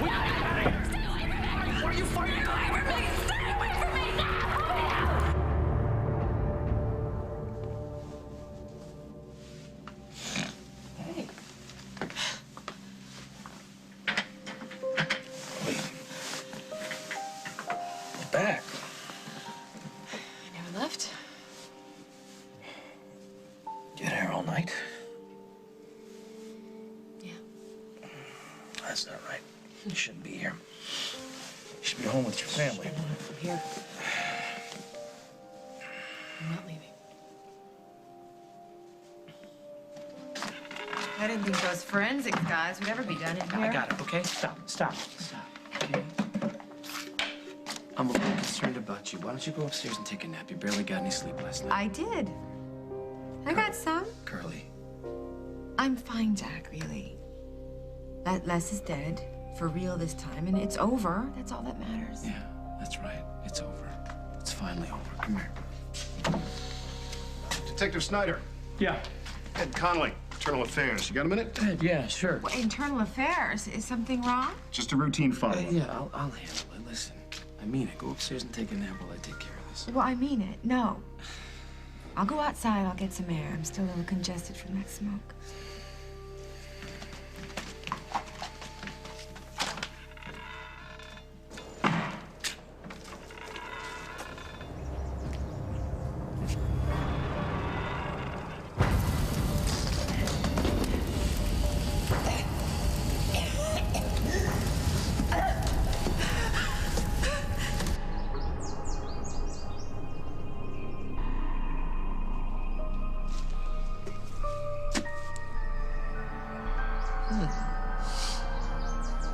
Wait, stay away from me! What are you fighting? Stay away from me! Stay away from me! No! Hey. Wait. You're back. I never left. You had here all night? Yeah. That's not right. You shouldn't be here. You should be home with your family. I'm here. I'm not leaving. I didn't think those forensics guys would ever be done in here. I got it, okay? Stop, okay? I'm a little concerned about you. Why don't you go upstairs and take a nap? You barely got any sleep last night. I did. I got some. Curly. I'm fine, Jack, really. Les is dead, for real this time, and it's over. That's all that matters. Yeah, that's right. It's over. It's finally over. Come here. Detective Snyder. Yeah. Ed Conley, Internal Affairs. You got a minute? Yeah, sure. Well, Internal Affairs, is something wrong? Just a routine follow-up. Yeah, I'll handle it. Listen, I mean it. Go upstairs and take a nap while I take care of this. Well, I mean it. No. I'll go outside. I'll get some air. I'm still a little congested from that smoke.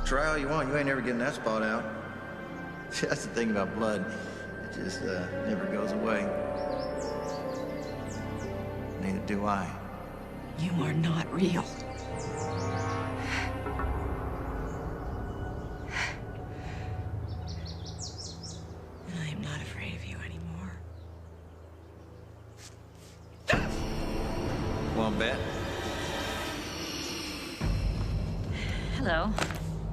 Try all you want, you ain't never getting that spot out. That's the thing about blood. It just never goes away. Neither do I. You are not real. And I am not afraid of you anymore. Want to bet? Hello.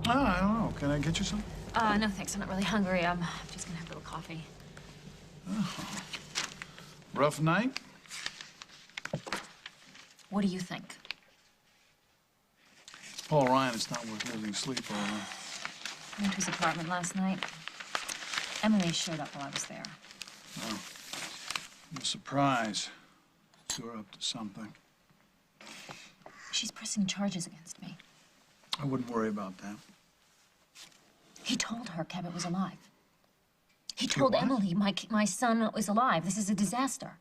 I don't know. Can I get you some? No thanks. I'm not really hungry. I'm just gonna have a little coffee. Rough night? What do you think? Paul Ryan, it's not worth losing sleep over. I went to his apartment last night. Emily showed up while I was there. Well, I'm surprised you're up to something. She's pressing charges against me. I wouldn't worry about that. He told her Cabot was alive. He told what? Emily my son is alive. This is a disaster.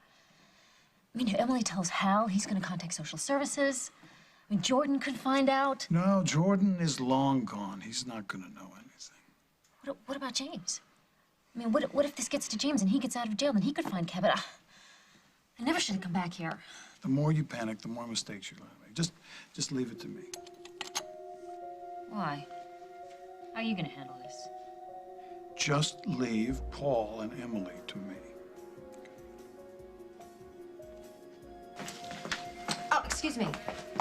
I mean, if Emily tells Hal, he's going to contact social services. I mean, Jordan could find out. No, Jordan is long gone. He's not going to know anything. What about James? I mean, what if this gets to James and he gets out of jail? Then he could find Cabot. I never should have come back here. The more you panic, the more mistakes you're going to make. Just leave it to me. Why? How are you going to handle this? Just leave Paul and Emily to me. Oh, excuse me.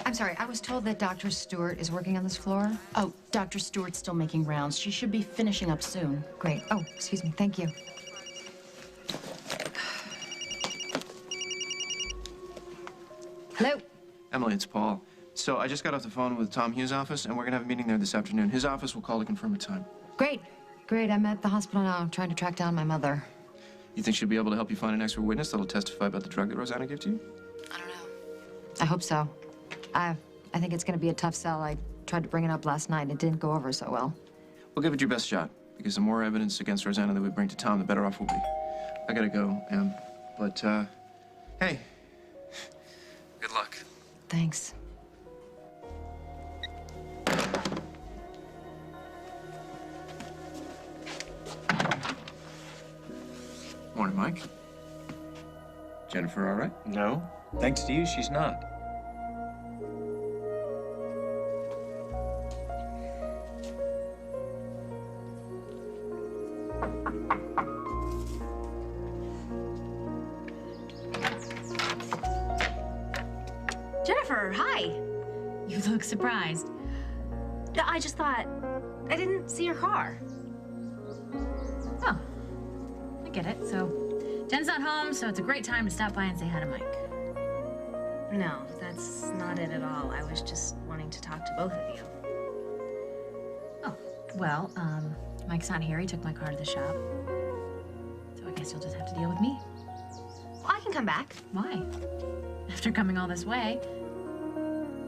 I'm sorry. I was told that Dr. Stewart is working on this floor. Oh, Dr. Stewart's still making rounds. She should be finishing up soon. Great. Oh, excuse me. Thank you. Hello? Emily, it's Paul. So I just got off the phone with Tom Hughes' office, and we're gonna have a meeting there this afternoon. His office will call to confirm a time. Great. Great. I'm at the hospital now trying to track down my mother. You think she'll be able to help you find an expert witness that'll testify about the drug that Rosanna gave to you? I don't know. I hope so. I think it's going to be a tough sell. I tried to bring it up last night, and it didn't go over so well. We'll give it your best shot, because the more evidence against Rosanna that we bring to Tom, the better off we'll be. I gotta go, Em. But, hey. Good luck. Thanks. Morning, Mike. Jennifer all right? No. Thanks to you, she's not. Jennifer, hi. You look surprised. I just thought, I didn't see your car. Oh, I get it. So, Jen's not home, so it's a great time to stop by and say hi to Mike. No, that's not it at all. I was just wanting to talk to both of you. Oh, well, Mike's not here. He took my car to the shop. So I guess you'll just have to deal with me. Well, I can come back. Why? After coming all this way,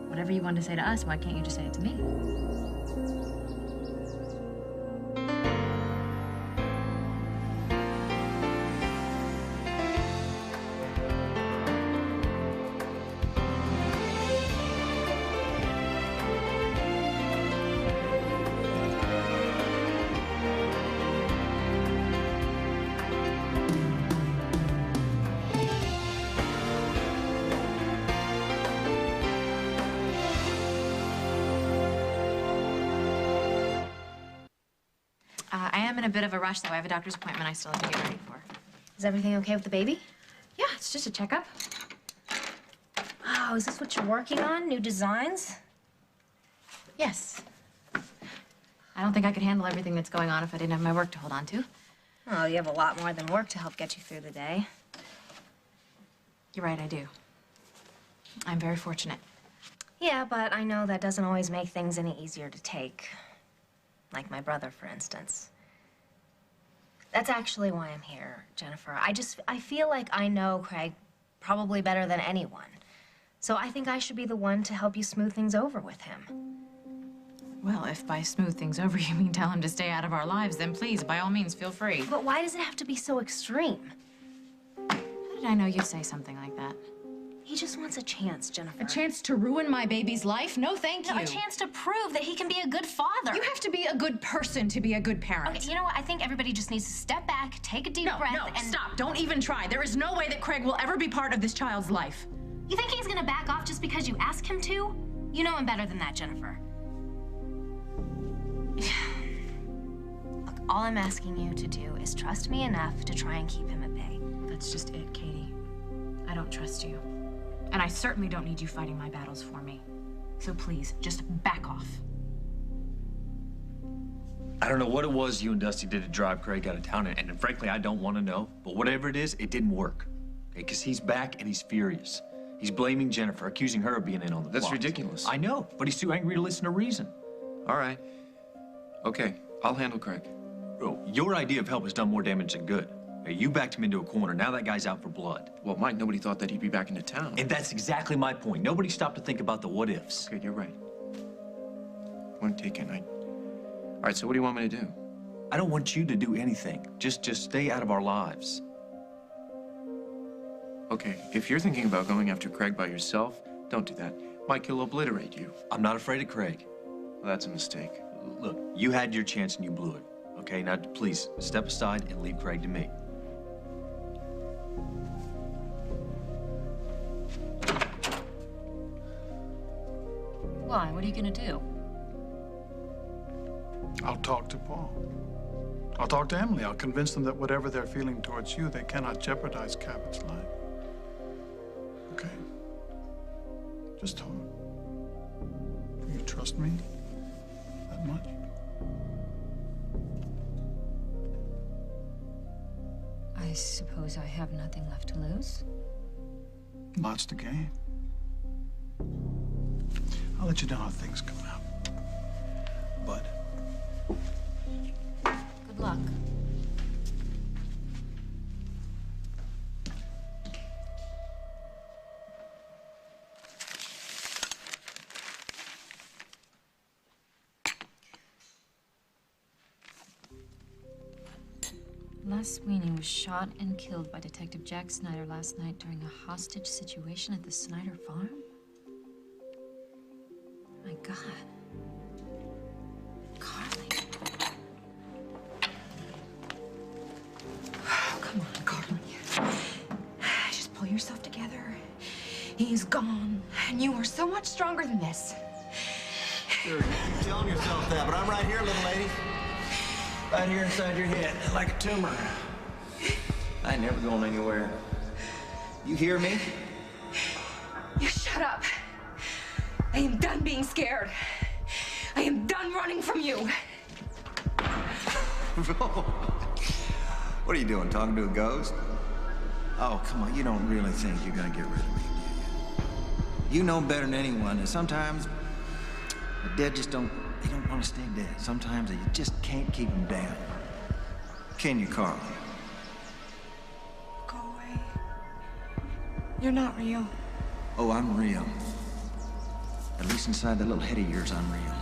whatever you wanted to say to us, why can't you just say it to me? I am in a bit of a rush, though. I have a doctor's appointment I still have to get ready for. Is everything okay with the baby? Yeah, it's just a checkup. Oh, is this what you're working on? New designs? Yes. I don't think I could handle everything that's going on if I didn't have my work to hold on to. Oh, you have a lot more than work to help get you through the day. You're right, I do. I'm very fortunate. Yeah, but I know that doesn't always make things any easier to take. Like my brother, for instance. That's actually why I'm here, Jennifer. I feel like I know Craig probably better than anyone. So I think I should be the one to help you smooth things over with him. Well, if by smooth things over you mean tell him to stay out of our lives, then please, by all means, feel free. But why does it have to be so extreme? How did I know you'd say something like that? He just wants a chance, Jennifer. A chance to ruin my baby's life? No, thank you. No, a chance to prove that he can be a good father. You have to be a good person to be a good parent. Okay, you know what? I think everybody just needs to step back, take a deep breath, and... stop. Don't even try. There is no way that Craig will ever be part of this child's life. You think he's gonna back off just because you ask him to? You know him better than that, Jennifer. Look, all I'm asking you to do is trust me enough to try and keep him at bay. That's just it, Katie. I don't trust you. And I certainly don't need you fighting my battles for me. So please, just back off. I don't know what it was you and Dusty did to drive Craig out of town, and frankly, I don't want to know. But whatever it is, it didn't work. Okay, because he's back and he's furious. He's blaming Jennifer, accusing her of being in on the plot. That's ridiculous. I know, but he's too angry to listen to reason. All right. Okay, I'll handle Craig. Bro, your idea of help has done more damage than good. Hey, you backed him into a corner. Now that guy's out for blood. Well, Mike, nobody thought that he'd be back into town. And that's exactly my point. Nobody stopped to think about the what-ifs. Okay, you're right. One take a night. All right, so what do you want me to do? I don't want you to do anything. Just stay out of our lives. Okay, if you're thinking about going after Craig by yourself, don't do that. Mike, he'll obliterate you. I'm not afraid of Craig. Well, that's a mistake. Look, you had your chance and you blew it. Okay, now please step aside and leave Craig to me. Why? What are you gonna do? I'll talk to Paul. I'll talk to Emily. I'll convince them that whatever they're feeling towards you, they cannot jeopardize Cabot's life. Okay? Just talk. Do you trust me that much? I suppose I have nothing left to lose. Lots to gain. I'll let you know how things come out. Bud. Good luck. Les Sweeney was shot and killed by Detective Jack Snyder last night during a hostage situation at the Snyder farm? My God. Carly. Oh, come on, Carly. Just pull yourself together. He's gone, and you are so much stronger than this. Sure, you keep telling yourself that, but I'm right here, little lady. Right here inside your head, like a tumor. I ain't never going anywhere. You hear me? You shut up. I am done being scared. I am done running from you. What are you doing, talking to a ghost? Oh, come on, you don't really think you're gonna get rid of me, do you? You know better than anyone that sometimes the dead just don't want to stay dead. Sometimes you just can't keep them down. Can you, Carl? Go away. You're not real. Oh, I'm real. At least inside that little head of yours, I'm real.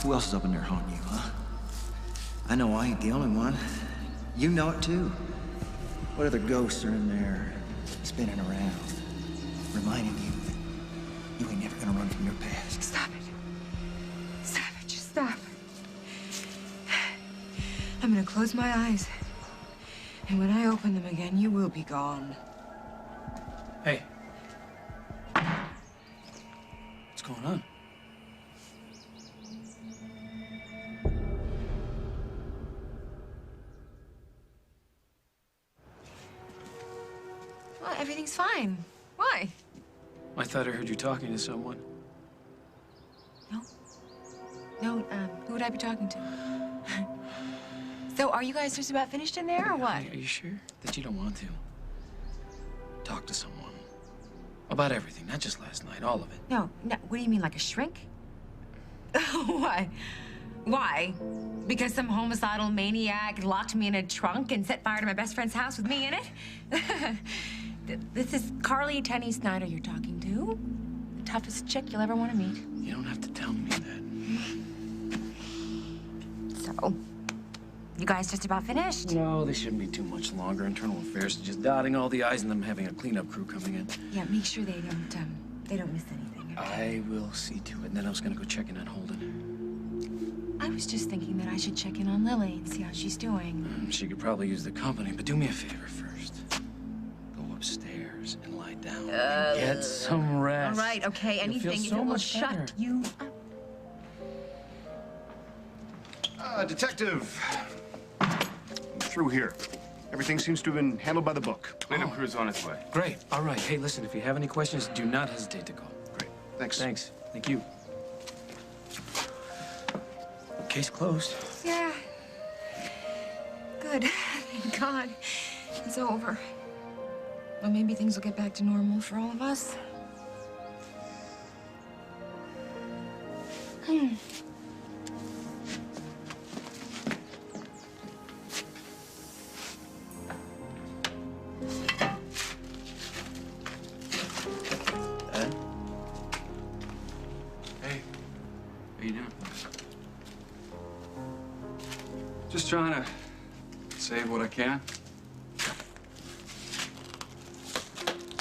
Who else is up in there haunting you, huh? I know I ain't the only one. You know it, too. What other ghosts are in there spinning around, reminding you that you ain't never gonna run from your past? Stop it. Stop it. Just stop. I'm gonna close my eyes. And when I open them again, you will be gone. Hey. What's going on? Well, everything's fine. Why? I thought I heard you talking to someone. No. No, who would I be talking to? So, are you guys just about finished in there, or what? Are you sure that you don't want to talk to someone about everything, not just last night, all of it? No, what do you mean, like a shrink? Why? Why? Because some homicidal maniac locked me in a trunk and set fire to my best friend's house with me in it? This is Carly Tenny Snyder you're talking to. The toughest chick you'll ever want to meet. You don't have to tell me that. So, you guys just about finished? No, they shouldn't be too much longer. Internal affairs are just dotting all the I's and them having a cleanup crew coming in. Yeah, make sure they don't miss anything. Okay? I will see to it. And then I was gonna go check in on Holden. I was just thinking that I should check in on Lily and see how she's doing. She could probably use the company, but do me a favor first. Go upstairs and lie down and get some rest. All right, okay, You'll anything feel if so it will much shut better. you up. Detective. I'm through here. Everything seems to have been handled by the book. Cleanup crew's on its way. Great. All right. Hey, listen, if you have any questions, do not hesitate to call. Great. Thanks. Thanks. Thank you. Case closed. Yeah. Good. Thank God. It's over. Well, maybe things will get back to normal for all of us. Hey, how you doing? Just trying to save what I can.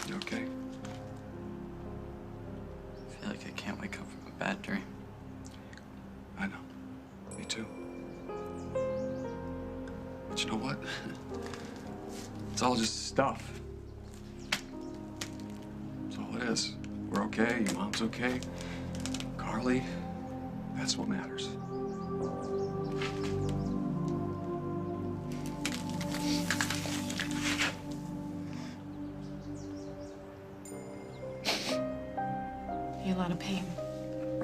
You okay? I feel like I can't wake up from a bad dream. I know. Me too. But you know what? It's all just stuff. That's all it is. We're okay. Your mom's okay. Carly, that's what matters. Are you in a lot of pain?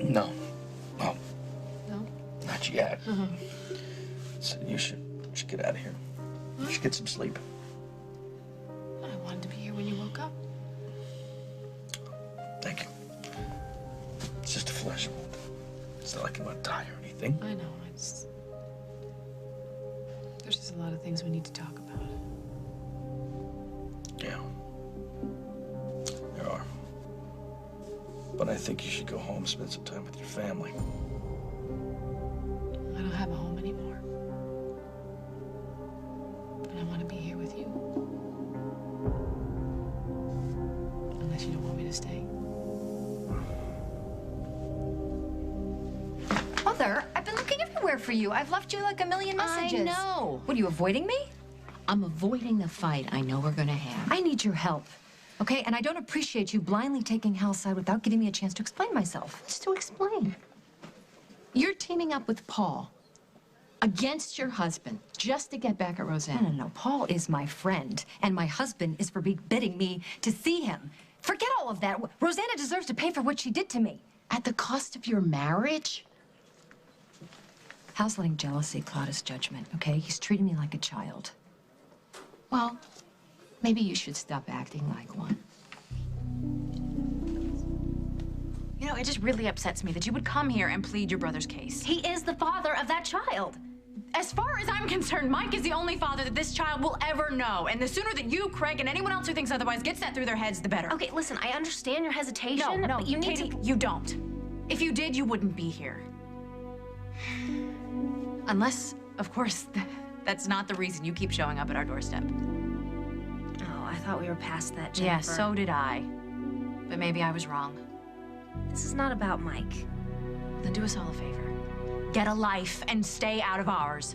No. No. No? Not yet. So you should get out of here. You should get some sleep. I wanted to be here when you woke up. Thank you. It's just a flesh wound. It's not like I'm gonna die or anything. I know. There's just a lot of things we need to talk about. Yeah. There are. But I think you should go home, spend some time with your family. I don't have a home anymore. And I want to be here with you. Unless you don't want me to stay. Mother, I've been looking everywhere for you. I've left you like a million messages. I know. What, are you avoiding me? I'm avoiding the fight I know we're gonna have. I need your help, okay? And I don't appreciate you blindly taking Hal's side without giving me a chance to explain myself. Just to explain. You're teaming up with Paul against your husband just to get back at Roseanne. No. Paul is my friend, and my husband is forbidding me to see him. Forget all of that. Rosanna deserves to pay for what she did to me. At the cost of your marriage? Hal's letting jealousy cloud his judgment, okay? He's treating me like a child. Well, maybe you should stop acting like one. You know, it just really upsets me that you would come here and plead your brother's case. He is the father of that child. As far as I'm concerned, Mike is the only father that this child will ever know. And the sooner that you, Craig, and anyone else who thinks otherwise gets that through their heads, the better. Okay, listen, I understand your hesitation, No, but you need Katie, to... you don't. If you did, you wouldn't be here. Unless, of course, that's not the reason you keep showing up at our doorstep. Oh, I thought we were past that, Jennifer. Yeah, so did I. But maybe I was wrong. This is not about Mike. Then do us all a favor. Get a life and stay out of ours.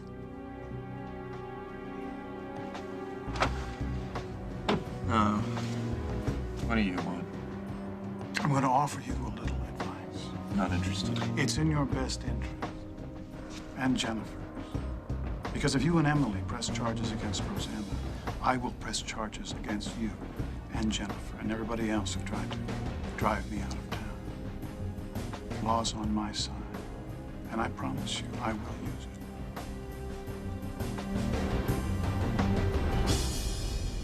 What do you want? I'm going to offer you a little advice. Not interested. It's in your best interest, and Jennifer's. Because if you and Emily press charges against Rosanna, I will press charges against you and Jennifer and everybody else who tried to drive me out of town. Law's on my side, and I promise you I will use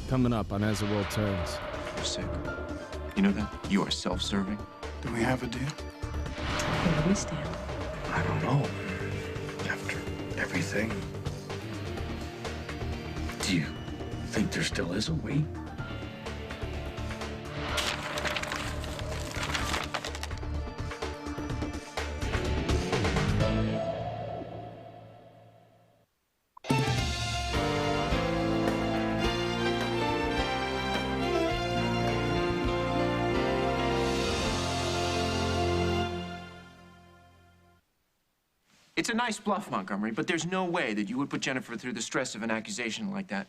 it. Coming up on As the World Turns. You're sick. You know that? You are self-serving. Do we have a deal? Where do we stand? I don't know. After everything. Do you think there still is a we? It's a nice bluff, Montgomery, but there's no way that you would put Jennifer through the stress of an accusation like that,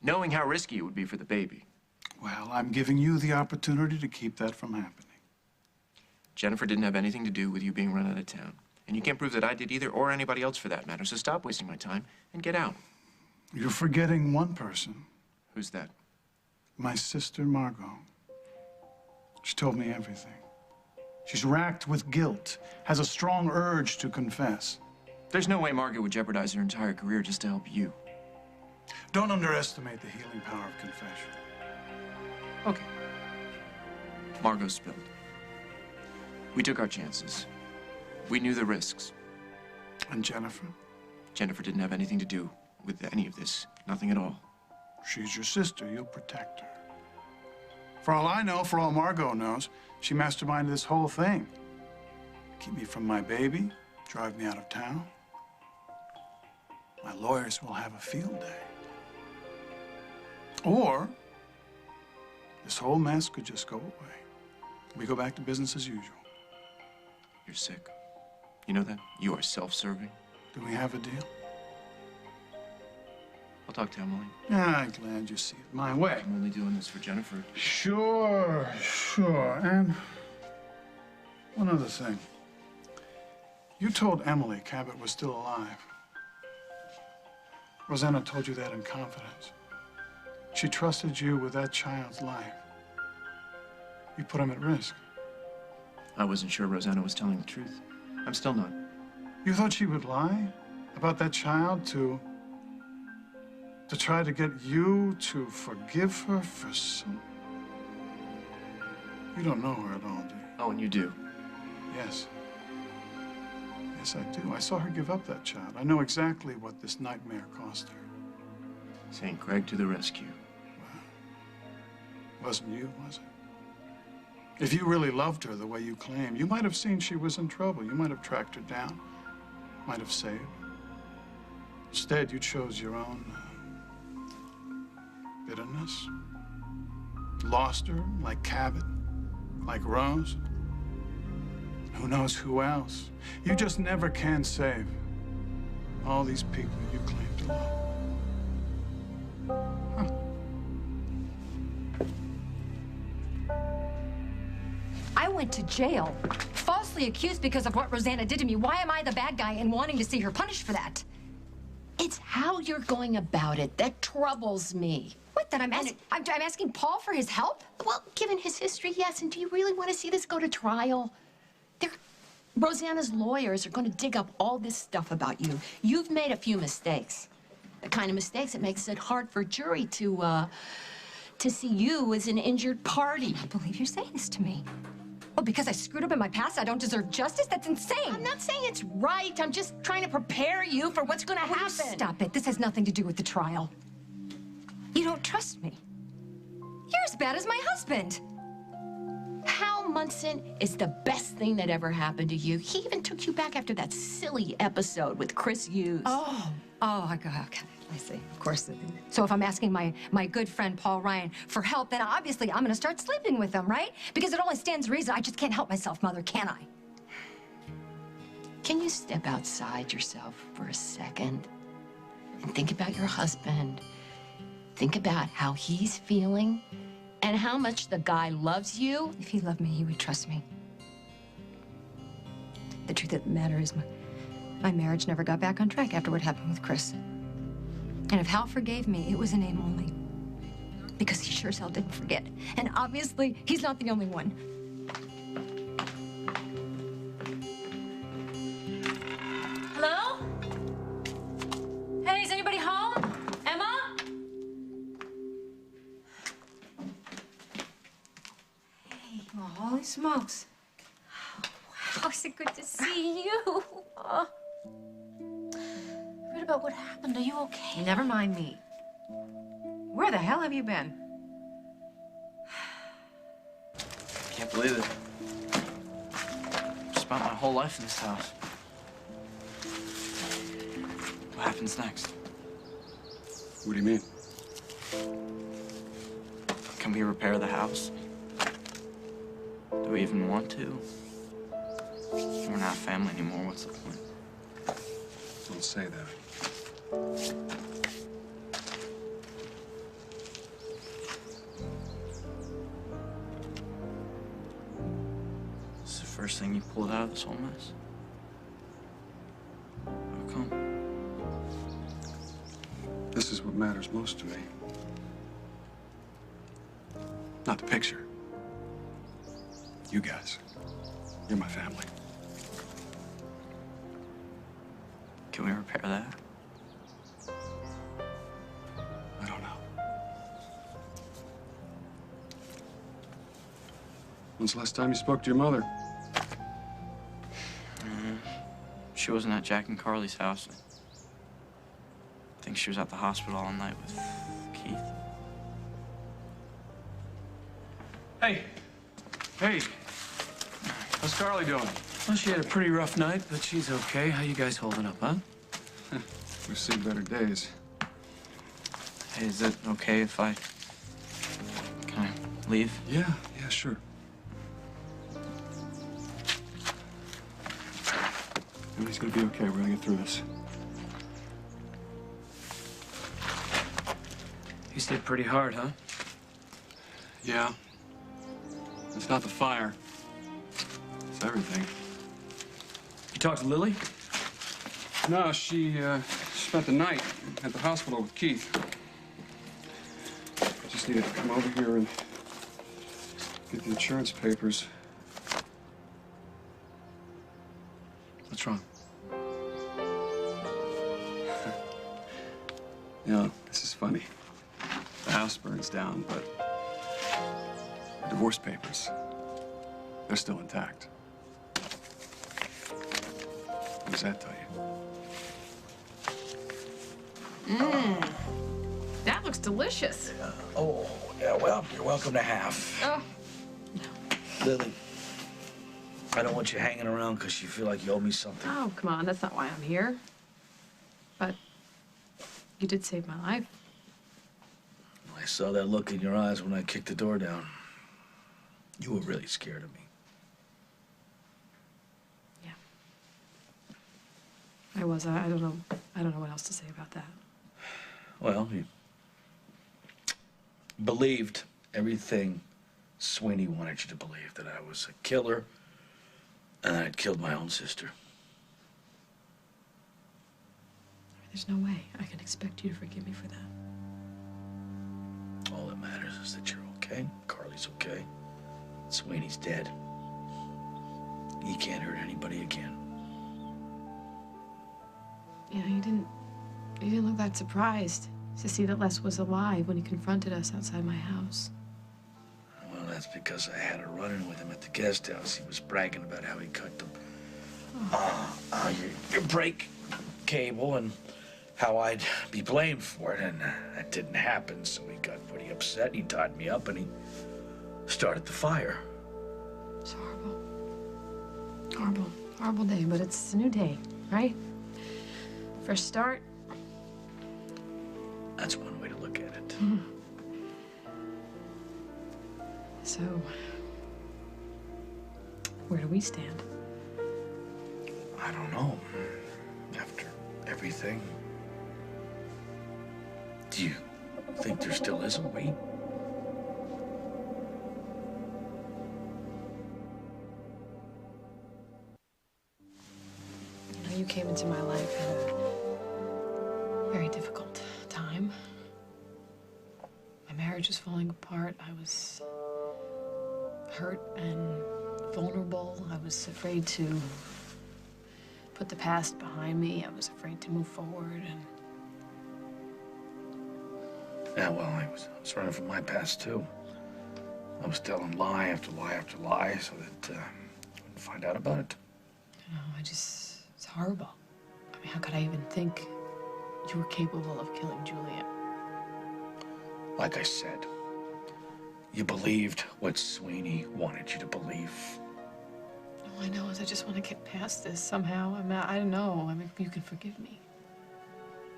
knowing how risky it would be for the baby. Well, I'm giving you the opportunity to keep that from happening. Jennifer didn't have anything to do with you being run out of town. And you can't prove that I did either, or anybody else for that matter, so stop wasting my time and get out. You're forgetting one person. Who's that? My sister, Margot. She told me everything. She's racked with guilt, has a strong urge to confess. There's no way Margaret would jeopardize her entire career just to help you. Don't underestimate the healing power of confession. Okay. Margot spilled. We took our chances. We knew the risks. And Jennifer? Jennifer didn't have anything to do with any of this. Nothing at all. She's your sister. You'll protect her. For all I know, for all Margot knows, she masterminded this whole thing. Keep me from my baby, drive me out of town. My lawyers will have a field day. Or this whole mess could just go away. We go back to business as usual. You're sick. You know that? You are self-serving. Do we have a deal? I'll talk to Emily. I'm glad you see it my way. I'm only doing this for Jennifer. Sure. And one other thing. You told Emily Cabot was still alive. Rosanna told you that in confidence. She trusted you with that child's life. You put him at risk. I wasn't sure Rosanna was telling the truth. I'm still not. You thought she would lie about that child to try to get you to forgive her for some... You don't know her at all, do you? Oh, and you do? Yes. Yes, I do. I saw her give up that child. I know exactly what this nightmare cost her. St. Craig to the rescue. Well, wasn't you, was it? If you really loved her the way you claim, you might have seen she was in trouble. You might have tracked her down, might have saved her. Instead, you chose your own bitterness. Lost her like Cabot, like Rose. Who knows who else? You just never can save all these people you claim to love. Huh. I went to jail, falsely accused because of what Rosanna did to me. Why am I the bad guy and wanting to see her punished for that? It's how you're going about it that troubles me. What, that I'm asking Paul for his help? Well, given his history, yes. And do you really want to see this go to trial? There Rosanna's lawyers are going to dig up all this stuff about you. You've made a few mistakes. The kind of mistakes that makes it hard for a jury to see you as an injured party. I can't believe you're saying this to me. Oh, because I screwed up in my past, I don't deserve justice? That's insane. I'm not saying it's right. I'm just trying to prepare you for what's going to happen. Stop it. This has nothing to do with the trial. You don't trust me. You're as bad as my husband. Hal Munson is the best thing that ever happened to you. He even took you back after that silly episode with Chris Hughes. Oh, okay. I see. Of course. So if I'm asking my good friend Paul Ryan for help, then obviously I'm going to start sleeping with him, right? Because it only stands to reason. I just can't help myself, Mother, can I? Can you step outside yourself for a second and think about your husband? Think about how he's feeling and how much the guy loves you. If he loved me, he would trust me. The truth of the matter is my marriage never got back on track after what happened with Chris. And if Hal forgave me, it was in name only. Because he sure as hell didn't forget. And obviously, he's not the only one. Hello? Hey, is anybody home? Emma? Oh, holy smokes. Wow, is it good to see you? Oh. Read about what happened. Are you okay? Never mind me. Where the hell have you been? Can't believe it. Spent my whole life in this house. What happens next? What do you mean? Can we repair the house? Do we even want to? We're not family anymore. What's the point? Don't say that. This is the first thing you pulled out of this whole mess? How come? This is what matters most to me. Not the picture. You guys. You're my family. Can we repair that? I don't know. When's the last time you spoke to your mother? She wasn't at Jack and Carly's house. I think she was at the hospital all night with Keith. Hey. Hey. How's Carly doing? Well, she had a pretty rough night, but she's okay. How you guys holding up, huh? We've seen better days. Hey, is it okay if Can I leave? Yeah, sure. Everything's gonna be okay. We're gonna get through this. He's hit pretty hard, huh? Yeah. It's not the fire. It's everything. You talked to Lily? No, she spent the night at the hospital with Keith. I just needed to come over here and get the insurance papers. What's wrong? You know, this is funny. The house burns down, but the divorce papers, they're still intact. What does that tell you? That looks delicious. Yeah, well, you're welcome to half. Oh. Lily, I don't want you hanging around because you feel like you owe me something. Oh, come on. That's not why I'm here. But you did save my life. I saw that look in your eyes when I kicked the door down. You were really scared of me. Yeah. I was. I don't know what else to say about that. Well, you believed everything Sweeney wanted you to believe, that I was a killer and that I'd killed my own sister. There's no way I can expect you to forgive me for that. All that matters is that you're okay, Carly's okay, Sweeney's dead. he can't hurt anybody again. You know, he didn't look that surprised to see that Les was alive when he confronted us outside my house. Well, that's because I had a run-in with him at the guest house. He was bragging about how he cut your brake cable and how I'd be blamed for it, and that didn't happen, so he got pretty upset. He tied me up, and he started the fire. It's horrible. Horrible. Horrible day, but it's a new day, right? Fresh start. That's one way to look at it. So, where do we stand? I don't know. After everything, do you think there still is a way? You know, you came into my life at a very difficult time. My marriage was falling apart. I was hurt and vulnerable. I was afraid to put the past behind me. I was afraid to move forward, and Yeah, well, I was running from my past, too. I was telling lie after lie after lie so that I wouldn't find out about it. you know, it's horrible. I mean, how could I even think you were capable of killing Juliet? Like I said, you believed what Sweeney wanted you to believe. All I know is I just want to get past this somehow. I don't know. I mean, you can forgive me.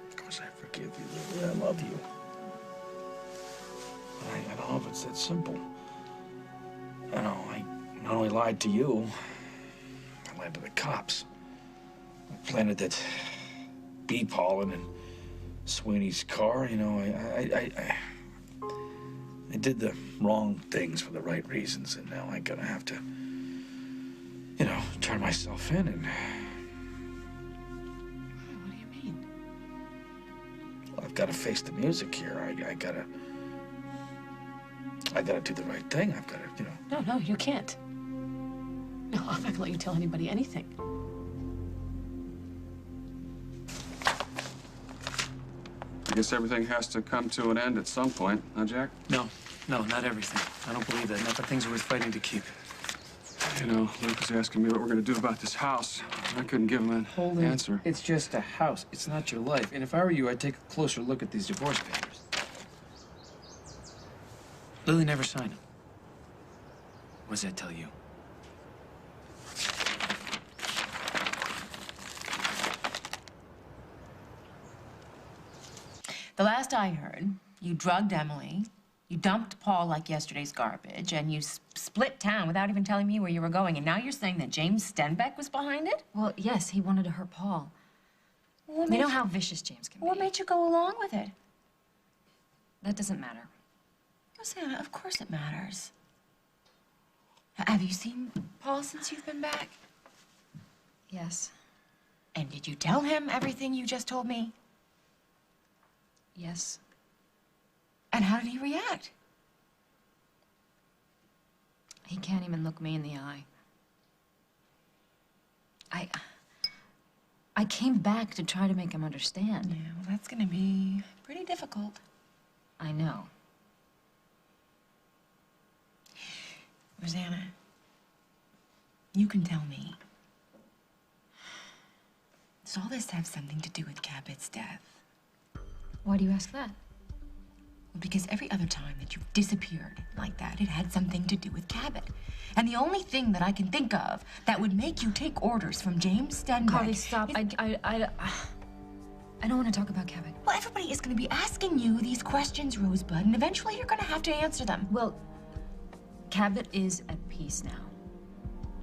Of course I forgive you, Lily. I love you. I don't know if it's that simple. I know, I not only lied to you, I lied to the cops. I planted that bee pollen in Sweeney's car. You know, I did the wrong things for the right reasons, and now I'm gonna have to, you know, turn myself in and... What do you mean? Well, I've got to face the music here. I gotta do the right thing. I've gotta, you know... No, you can't. No, I'm not gonna let you tell anybody anything. I guess everything has to come to an end at some point, huh, Jack? No, not everything. I don't believe that. Not the things worth fighting to keep. You know, Luke was asking me what we're gonna do about this house. I couldn't give him an answer. It's just a house. It's not your life. And if I were you, I'd take a closer look at these divorce papers. Lily never signed them. What does that tell you? The last I heard, you drugged Emily, you dumped Paul like yesterday's garbage, and you split town without even telling me where you were going. And now you're saying that James Stenbeck was behind it? Well, yes, he wanted to hurt Paul. Well, You know how vicious James can be. What made you go along with it? That doesn't matter. Rosanna, of course it matters. Have you seen Paul since you've been back? Yes. And did you tell him everything you just told me? Yes. And how did he react? He can't even look me in the eye. I came back to try to make him understand. Yeah, well, that's gonna be pretty difficult. I know. Rosanna, you can tell me. Does all this have something to do with Cabot's death? Why do you ask that? Well, because every other time that you've disappeared like that, it had something to do with Cabot. And the only thing that I can think of that would make you take orders from James Stenbeck... Carly, stop. I don't want to talk about Cabot. Well, everybody is going to be asking you these questions, Rosebud, and eventually you're going to have to answer them. Well, Cabot is at peace now.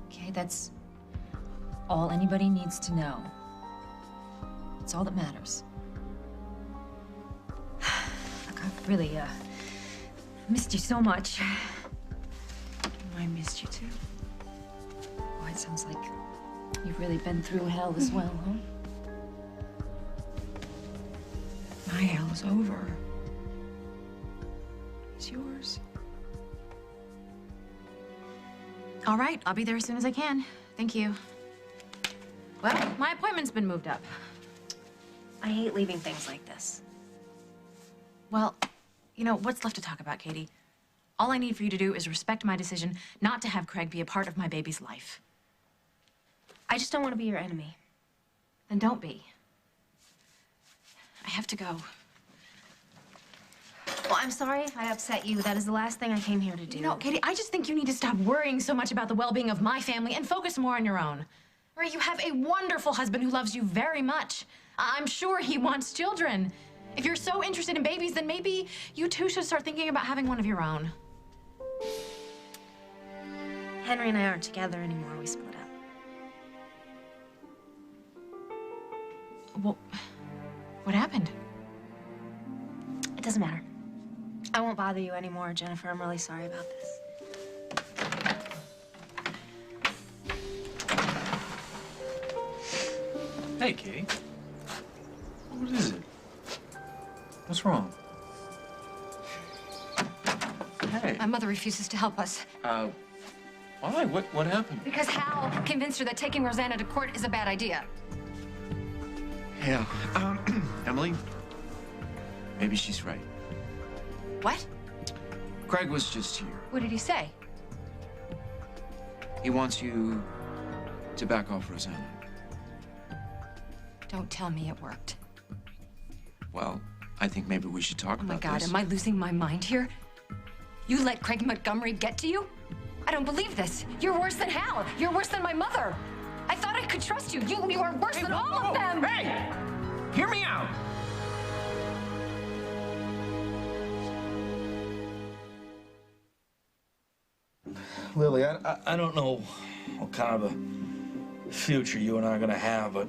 Okay, that's all anybody needs to know. It's all that matters. Look, I've really, missed you so much. I missed you too. Oh, it sounds like you've really been through hell as well, huh? My hell's over. It's yours. All right, I'll be there as soon as I can. Thank you. Well, my appointment's been moved up. I hate leaving things like this. Well, you know, what's left to talk about, Katie? All I need for you to do is respect my decision not to have Craig be a part of my baby's life. I just don't want to be your enemy. Then don't be. I have to go. Well, I'm sorry if I upset you. That is the last thing I came here to do. No, Katie, I just think you need to stop worrying so much about the well-being of my family and focus more on your own. Right, you have a wonderful husband who loves you very much. I'm sure he wants children. If you're so interested in babies, then maybe you too should start thinking about having one of your own. Henry and I aren't together anymore. We split up. Well, what happened? It doesn't matter. I won't bother you anymore, Jennifer. I'm really sorry about this. Hey, Katie. What is it? What's wrong? Hey. My mother refuses to help us. Why? What happened? Because Hal convinced her that taking Rosanna to court is a bad idea. Yeah. Emily, maybe she's right. What? Craig was just here. What did he say? He wants you to back off Rosanna. Don't tell me it worked. Well, I think maybe we should talk Oh my about God, this. am I losing my mind here? You let Craig Montgomery get to you? I don't believe this. You're worse than Hal. You're worse than my mother. I thought I could trust you. You are worse than all of them. Hey! Hear me out! Lily, I don't know what kind of a future you and I are gonna have, but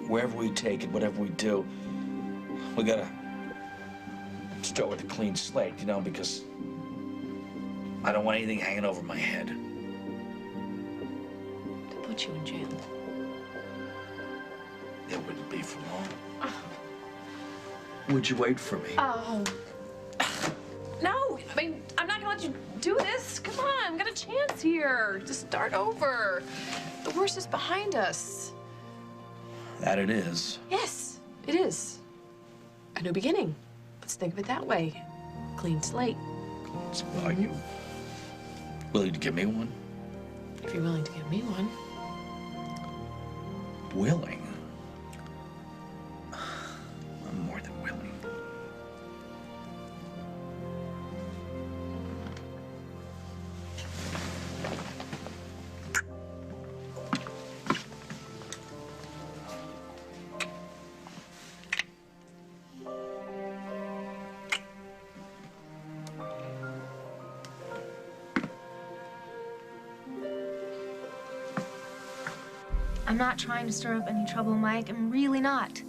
wherever we take it, whatever we do, we gotta start with a clean slate, you know, because I don't want anything hanging over my head. To put you in jail. It wouldn't be for long. Would you wait for me? Oh. No, I mean, I'm not gonna let you do this. Come on, I've got a chance here. Just start over. The worst is behind us. That it is. Yes, it is. A new beginning. Let's think of it that way. Clean slate. Are you willing to give me one? If you're willing to give me one. Willing? I'm more than willing. I'm not trying to stir up any trouble, Mike. I'm really not.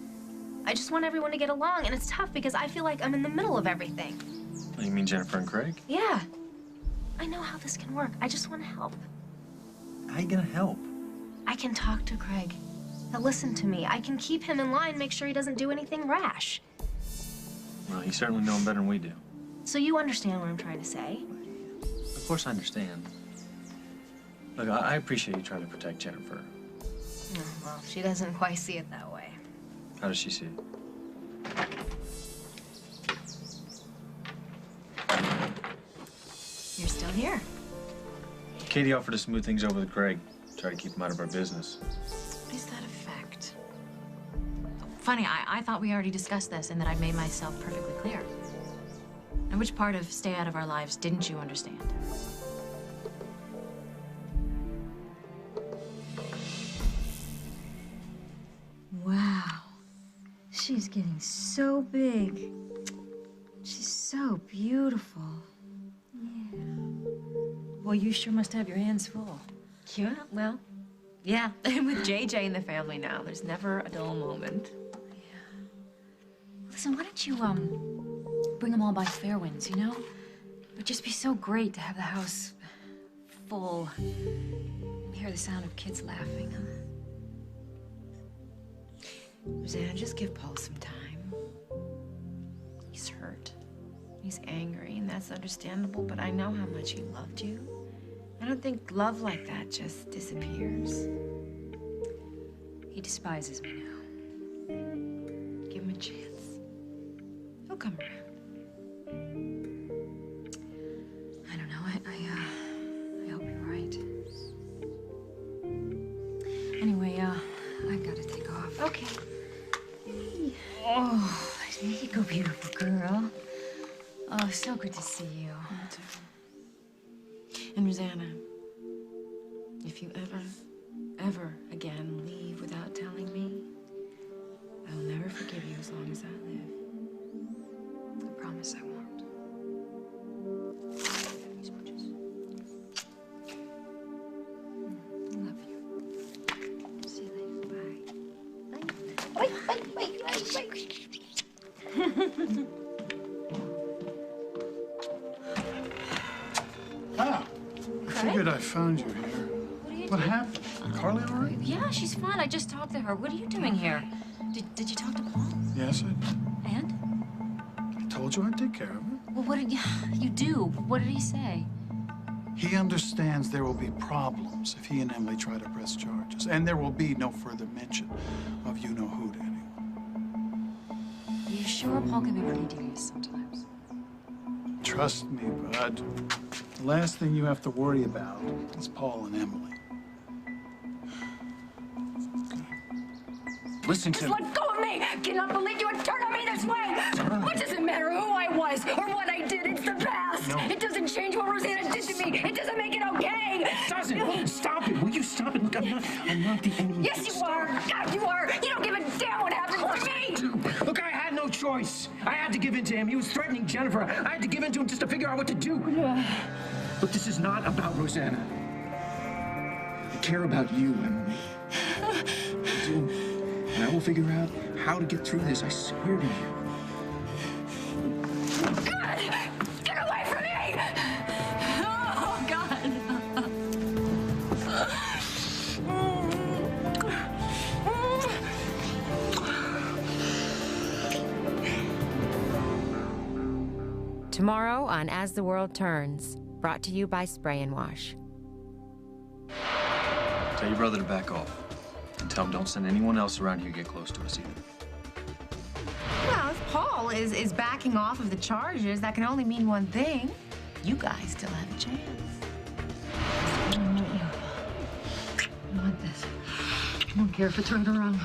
I just want everyone to get along, and it's tough because I feel like I'm in the middle of everything. You mean Jennifer and Craig? Yeah. I know how this can work. I just want to help. How you gonna help? I can talk to Craig. He'll listen to me. I can keep him in line, make sure he doesn't do anything rash. Well, you certainly know him better than we do. So you understand what I'm trying to say? Of course I understand. Look, I appreciate you trying to protect Jennifer. Oh, well, she doesn't quite see it that way. How does she see it? You're still here. Katie offered to smooth things over with Craig. Try to keep him out of our business. What is that effect? Funny, I thought we already discussed this and that I made myself perfectly clear. And which part of stay out of our lives didn't you understand? Wow. She's getting so big. She's so beautiful. Yeah. Well, you sure must have your hands full. Yeah, well, yeah. And with JJ in the family now, there's never a dull moment. Listen, why don't you, bring them all by Fairwinds, you know? It would just be so great to have the house full and hear the sound of kids laughing. Rosanna, just give Paul some time. He's hurt. He's angry, and that's understandable, but I know how much he loved you. I don't think love like that just disappears. He despises me now. Give him a chance. He'll come around. I don't know. I hope you're right. Anyway, I've got to take off. Okay. Oh, there you go, beautiful girl. Oh, so good to see you. And Rosanna, if you ever again leave without telling me, I will never forgive you as long as I live. I promise I won't. I love you. See you later. Bye. Wait. Ah, I figured I found you here. What happened? Carly all right? Yeah, she's fine. I just talked to her. What are you doing here? Did you talk to Paul? Yes, I did. And? I told you I'd take care of it. Well, what did you do? What did he say? He understands there will be problems if he and Emily try to press charges, and there will be no further mention of you-know-who to anyone. Are you sure Paul can be pretty devious sometimes? Trust me, bud. The last thing you have to worry about is Paul and Emily. Listen to Just let go of me! Cannot believe you would turn on me this way! What does it matter who I was or what I did? It's the past! No. It doesn't change what Rosanna did to me! It doesn't make it okay! It doesn't! Stop it! Will you stop it? Look, I'm not the enemy. Yes, you are! God, you are! You don't give a damn what happens to me! Look, I had no choice. I had to give in to him. He was threatening Jennifer. I had to give in to him just to figure out what to do. Look, this is not about Rosanna. I care about you, Emily. I do. And I will figure out how to get through this. I swear to you. God! Get away from me! Oh, God! Tomorrow on As the World Turns, brought to you by Spray and Wash. Tell your brother to back off. And tell him don't send anyone else around here to get close to us either. Well, if Paul is backing off of the charges, that can only mean one thing. You guys still have a chance. I want this. I don't care if it's right or wrong.